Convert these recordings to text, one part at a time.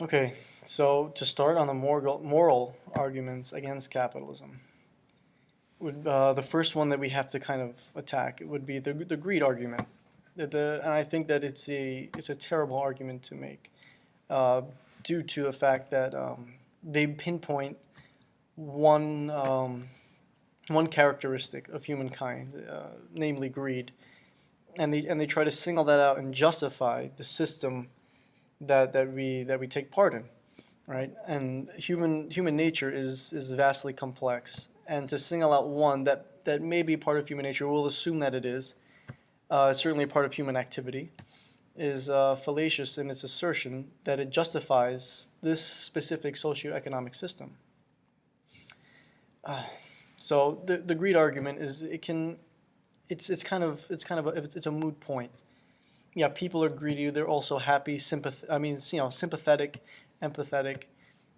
Okay, so to start on the moral arguments against capitalism, the first one that we have to kind of attack would be the greed argument. And I think that it's a terrible argument to make, uh, due to the fact that they pinpoint one one characteristic of humankind, namely greed, and they try to single that out and justify the system that we take part in, right? And human nature is vastly complex, and to single out one that may be part of human nature, we'll assume that it is, certainly part of human activity, is fallacious in its assertion that it justifies this specific socioeconomic system. So the greed argument is it's a moot point. Yeah, people are greedy. They're also happy, sympathetic, empathetic.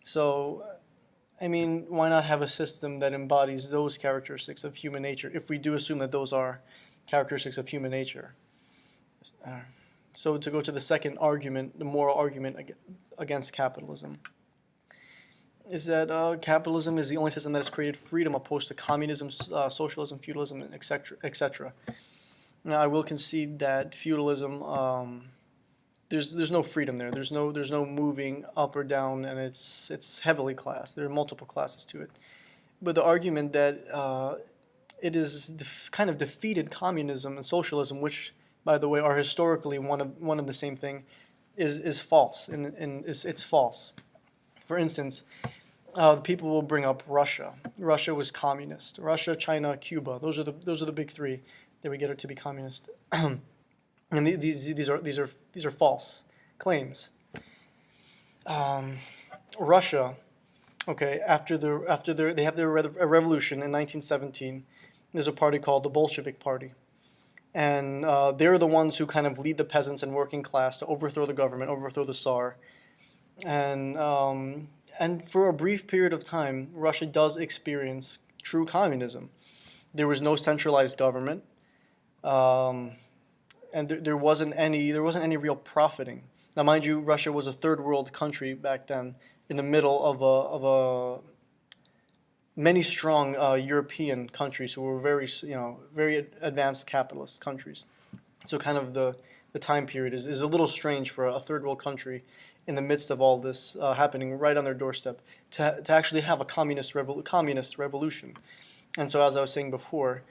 So, I mean, why not have a system that embodies those characteristics of human nature, if we do assume that those are characteristics of human nature? Uh, so, to go to the second argument, the moral argument against capitalism, is that capitalism is the only system that has created freedom opposed to communism, socialism, feudalism, etc., etc. Now, I will concede that feudalism, there's no freedom there. There's no moving up or down, and it's heavily classed. There are multiple classes to it. But the argument that it is kind of defeated communism and socialism, which, by the way, are historically one of the same thing, is false, and it's false. For instance, people will bring up Russia. Russia was communist. Russia, China, Cuba. Those are the big three that we get it to be communist. And these are false claims. Russia, okay, they have their revolution in 1917. There's a party called the Bolshevik Party, and they're the ones who kind of lead the peasants and working class to overthrow the government, overthrow the Tsar, and for a brief period of time, Russia does experience true communism. There was no centralized government, um, and there wasn't any real profiting. Now, mind you, Russia was a third world country back then, in the middle of a many strong European countries who were very advanced capitalist countries. So kind of the time period is a little strange for a third world country in the midst of all this happening right on their doorstep to actually have a communist revolution. And so, as I was saying before,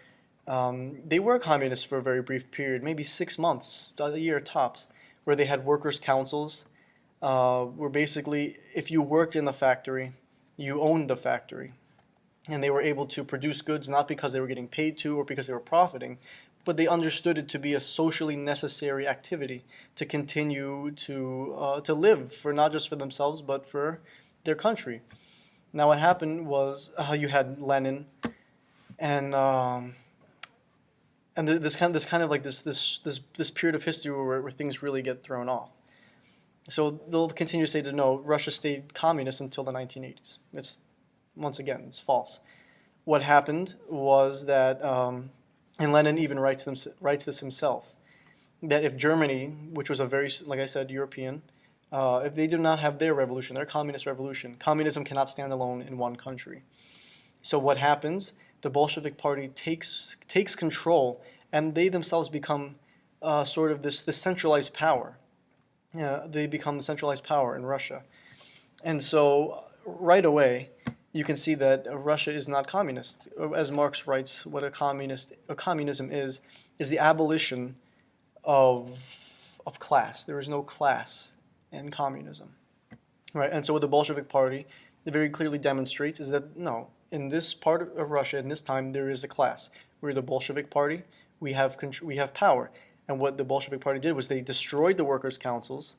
they were communists for a very brief period, maybe 6 months, a year tops, where they had workers' councils, where basically if you worked in the factory, you owned the factory. And they were able to produce goods not because they were getting paid to or because they were profiting, but they understood it to be a socially necessary activity to continue to live, for not just for themselves but for their country. Now, what happened was you had Lenin, and this kind of like this period of history where things really get thrown off. So they'll continue to say that no, Russia stayed communist until the 1980s. It's false. What happened was that, and Lenin even writes this himself, that if Germany, which was a very, like I said, European, if they do not have their revolution, their communist revolution, communism cannot stand alone in one country. So what happens? The Bolshevik Party takes control, and they themselves become sort of this centralized power. They become the centralized power in Russia, and so right away you can see that Russia is not communist. As Marx writes, what a communism is the abolition of class. There is no class in communism, right? And so what the Bolshevik Party very clearly demonstrates is that no, in this part of Russia, in this time, there is a class. We're the Bolshevik Party. We have power. And what the Bolshevik Party did was they destroyed the workers' councils,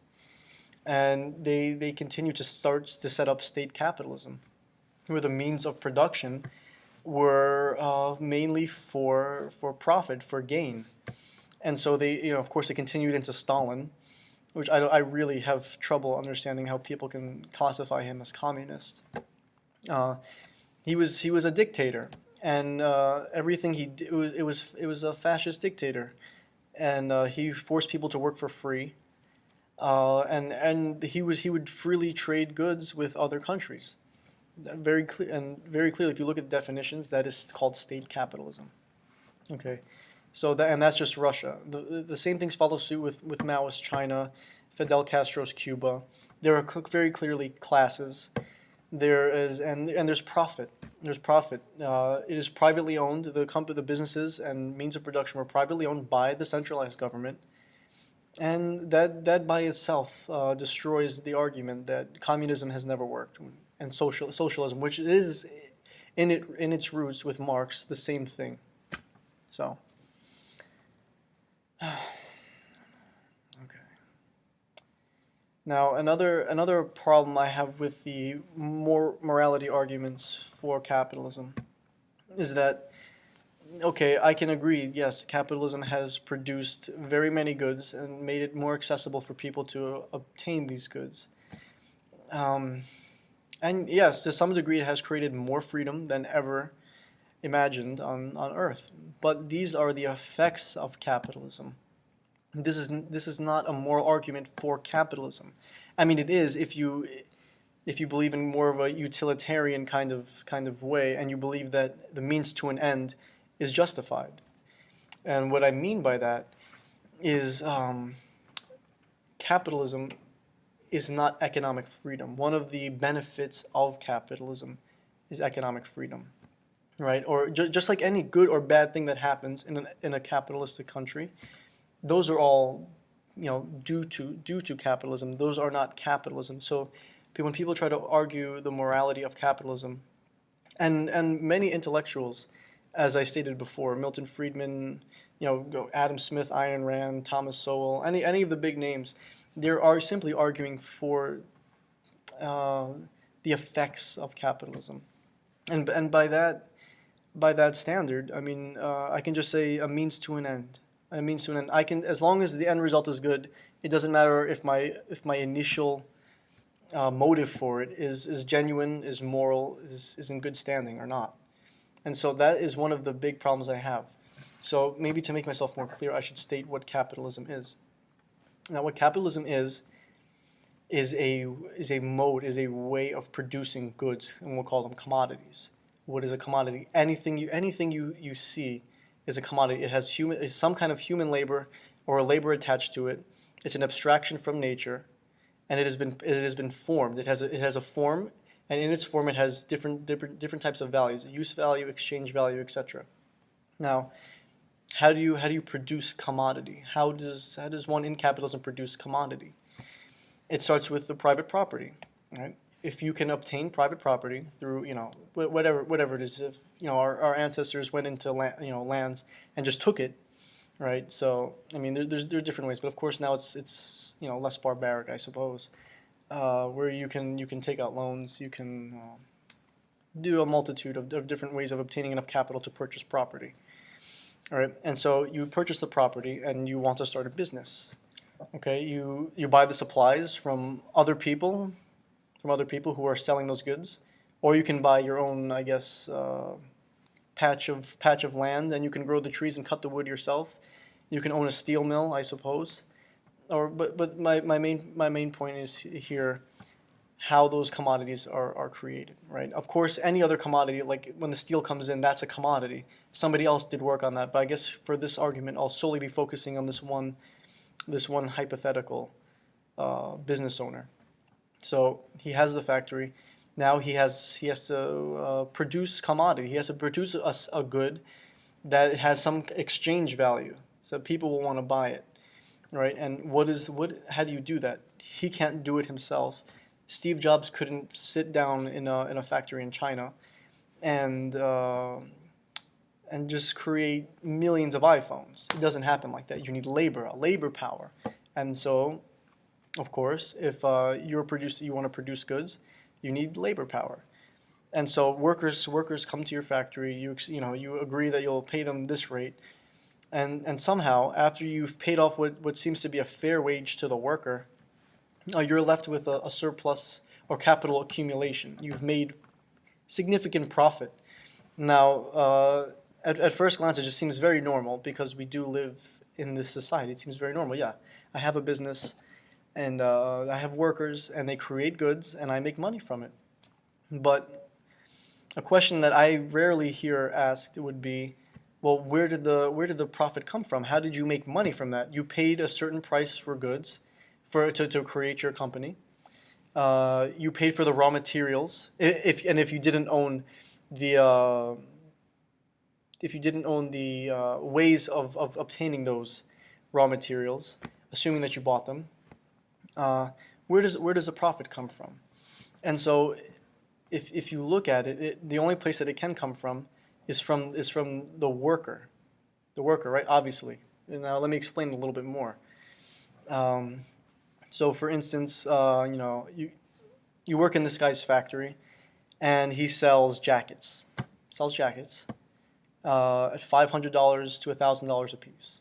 and they continued to set up state capitalism, where the means of production were mainly for profit, for gain. And so of course, they continued into Stalin, which I really have trouble understanding how people can classify him as communist. Uh, he was a dictator, and everything he did, it was a fascist dictator, and he forced people to work for free. and he would freely trade goods with other countries. Very clear and very clearly, if you look at the definitions, that is called state capitalism. Okay, so that, and that's just Russia. The same things follow suit with Maoist China, Fidel Castro's Cuba. There are very clearly classes. There is and there's profit. There's profit. It is privately owned. The businesses and means of production were privately owned by the centralized government, and that by itself destroys the argument that communism has never worked, and socialism, which is in its roots with Marx, the same thing. So, okay. Now another problem I have with the morality arguments for capitalism is that, okay, I can agree, yes, capitalism has produced very many goods and made it more accessible for people to obtain these goods. Um, and yes, to some degree, it has created more freedom than ever imagined on Earth. But these are the effects of capitalism. This is not a moral argument for capitalism. I mean, it is if you believe in more of a utilitarian kind of way, and you believe that the means to an end is justified. And what I mean by that is capitalism is not economic freedom. One of the benefits of capitalism is economic freedom, right? Or just like any good or bad thing that happens in a capitalistic country, those are all, due to capitalism. Those are not capitalism. So when people try to argue the morality of capitalism, and many intellectuals, as I stated before, Milton Friedman, Adam Smith, Ayn Rand, Thomas Sowell, any of the big names, they are simply arguing for the effects of capitalism, and by that standard, I mean I can just say a means to an end. A means to an end. I can, as long as the end result is good, it doesn't matter if my initial motive for it is genuine, is moral, is in good standing or not. And so that is one of the big problems I have. So maybe to make myself more clear, I should state what capitalism is. Now, what capitalism is a mode, is a way of producing goods, and we'll call them commodities. What is a commodity? Anything you see is a commodity. It has some kind of human labor or labor attached to it. It's an abstraction from nature, and it has been formed. It has a form, and in its form it has different types of values: use value, exchange value, etc. Now, how do you produce commodity? How does one in capitalism produce commodity? It starts with the private property, right? If you can obtain private property through, whatever it is, if our ancestors went into lands and just took it, right? So I mean, there are different ways, but of course now it's less barbaric, I suppose, where you can take out loans, you can do a multitude of different ways of obtaining enough capital to purchase property. All right, and so you purchase the property and you want to start a business. Okay, you buy the supplies from other people who are selling those goods, or you can buy your own, I guess, patch of land, and you can grow the trees and cut the wood yourself. You can own a steel mill, I suppose. But my main point is here how those commodities are created, right? Of course, any other commodity, like when the steel comes in, that's a commodity. Somebody else did work on that, but I guess for this argument, I'll solely be focusing on this one hypothetical business owner. So he has the factory. Now he has to produce commodity. He has to produce a good that has some exchange value, so people will want to buy it, right? And how do you do that? He can't do it himself. Steve Jobs couldn't sit down in a factory in China and just create millions of iPhones. It doesn't happen like that. You need labor power, and so, of course, if you want to produce goods, you need labor power, and so workers come to your factory. You agree that you'll pay them this rate, and somehow after you've paid off what seems to be a fair wage to the worker, you're left with a surplus or capital accumulation. You've made significant profit. Now, at first glance, it just seems very normal because we do live in this society. It seems very normal. Yeah, I have a business. and I have workers, and they create goods, and I make money from it. But a question that I rarely hear asked would be, well, where did the profit come from? How did you make money from that? You paid a certain price for goods, to create your company. You paid for the raw materials. If you didn't own the ways of obtaining those raw materials, assuming that you bought them, where does the profit come from? And so, if you look at it, the only place that it can come from is from the worker, right? Obviously. And now let me explain a little bit more. So, for instance, you work in this guy's factory, and he sells jackets. At $500 to $1,000 a piece.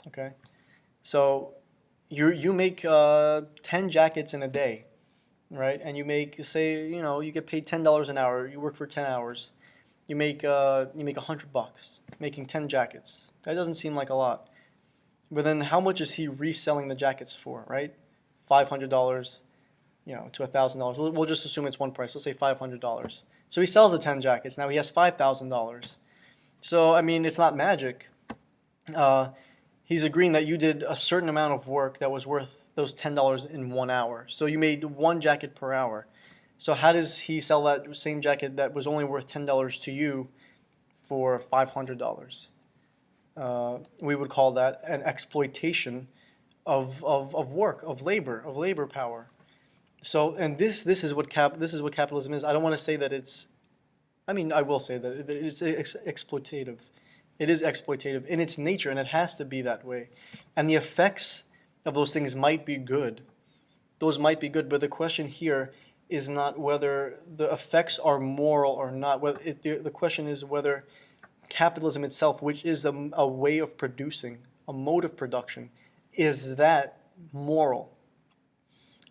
Okay, so you make 10 jackets in a day, right? And you make, say, you get paid $10 an hour. You work for 10 hours. You make $100 making 10 jackets. That doesn't seem like a lot. But then how much is he reselling the jackets for, right? $500, to $1,000. We'll just assume it's one price. Let's say $500. So he sells the 10 jackets. Now he has $5,000. So, I mean, it's not magic. He's agreeing that you did a certain amount of work that was worth those $10 in 1 hour. So you made one jacket per hour. So how does he sell that same jacket that was only worth $10 to you for $500? We would call that an exploitation of work, of labor power. So, and this is what capitalism is. I don't want to say that it's. I mean, I will say that it's exploitative. It is exploitative in its nature, and it has to be that way. And the effects of those things might be good. Those might be good, but the question here is not whether the effects are moral or not. The question is whether capitalism itself, which is a way of producing, a mode of production, is that moral?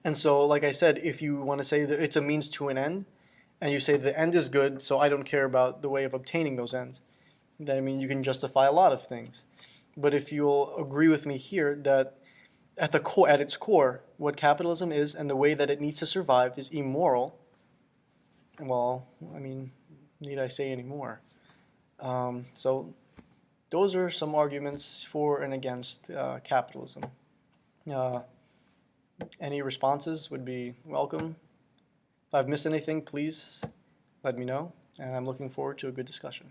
And so, like I said, if you want to say that it's a means to an end, and you say the end is good, so I don't care about the way of obtaining those ends, then, I mean, you can justify a lot of things. But if you'll agree with me here that at its core, what capitalism is and the way that it needs to survive is immoral, well, I mean, need I say any more? So those are some arguments for and against capitalism. Any responses would be welcome. If I've missed anything, please let me know, and I'm looking forward to a good discussion.